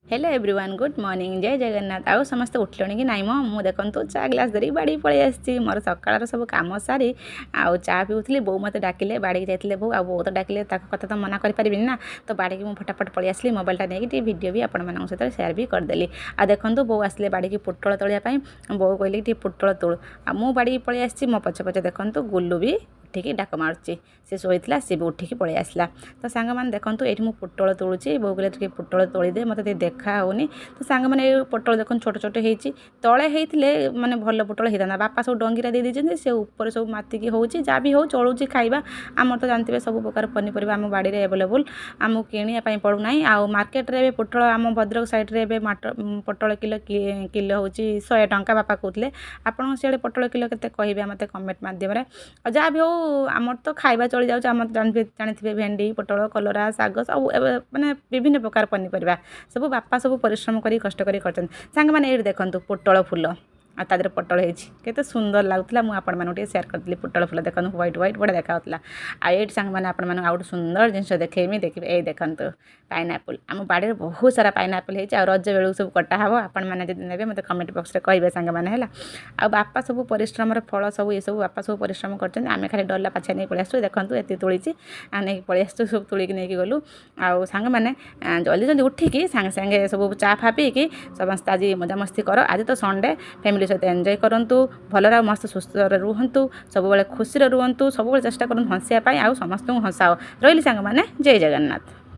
Hello everyone good morning जय जगन्नाथ आउ समस्त उठिले कि नाई मु देखु चा ग्लास धरिक बाड़ी पलि आसी मोर सकाळ सब कम सारी आउ चा पिउली बो मत डाकिले बाड़ी जाते बो आ बो तो डाकिले कथा तो मना करें ना तो बाड़ी की मुझे फटाफट पलि आसली मोबाइलटा नहीं वीडियो भी आपण सहित सेयार भी करदेली आ देखो बो आसले बाड़ी की पोटल तोड़ापी बो कहले कि पोटल तोड़ आ मु बाड़ी पलि आसी मो पछे पछे देखो गुल्लू भी उठिकी डाक मारुची सी शोला सी भी उठिकी पलि आसला तो सांग मैंने देखो ये मुझे पोटल तोड़ुची बो कहले पोटल तोड़ीदे मत देखा होनी तो सांग मैंने पोटल देख छोट छोट होती तले होते माने भल पोटल होता बापा सब डंगीरा दे दीजिए से ऊपर सब मातिकी हो जहाँ भी हो चलुची खाଇବା आम तो जानते सब प्रकार पनीपरिया आम बाड़ी में एवेलेबल आमको किणापी पड़ूना आउ मार्केट रे पोटल आम भद्रक साइड रे पोटल किलो किलो हूँ 100 टंका बापा कहते आपड़ सियाड़े पोटल किलो के कहे मत कमेंट मध्यम जहाँ भी हो आमर तो खाଇବା चली जाऊँ आम जानी भेंडी पोटल कलरा शाग सब माने विभिन्न प्रकार पनीपरिया सब बापा सब परिश्रम करी कष्ट करी करछन सांग माने ये देखंतु पोटल फूल आ तादरे पोटल होते सुंदर लगुला मुझे आपको सेयार करती पोटल फूल देखो व्हाइट व्हाइट बड़ा देखा आठ सांग मैंने आप सुंदर जिनस देखेमी देखिए ये देखो पाइनाएप्पल आम बाड़ी में बहुत सारा पाइनाएप्पल होती रज बेलू सब कटा हे आपने जब ने मत कमेंट बॉक्स में कहे सांग मैंने आ बापा सब परिश्रम फल सब ये सब बापा सब परिश्रम करते आम खाली डला पाछा नहीं पलि आसू देखो ये तोड़ी नहीं पलि आसू सब तोलिक नहीं गलु आउ सांग मैंने जल्दी जल्दी उठिकी सांगे सांगे सब चा फा पीकी समस्त आज मजामस्ती कर आज तो संडे फैमिली सहित एंजॉय करूँ भलर मस्त सुस्थ रुहतु सब खुशी रुहतु सब चेष्टा करूँ हंसापी आउ समस्त हंसाओ रही सांग मैंने जय जगन्नाथ।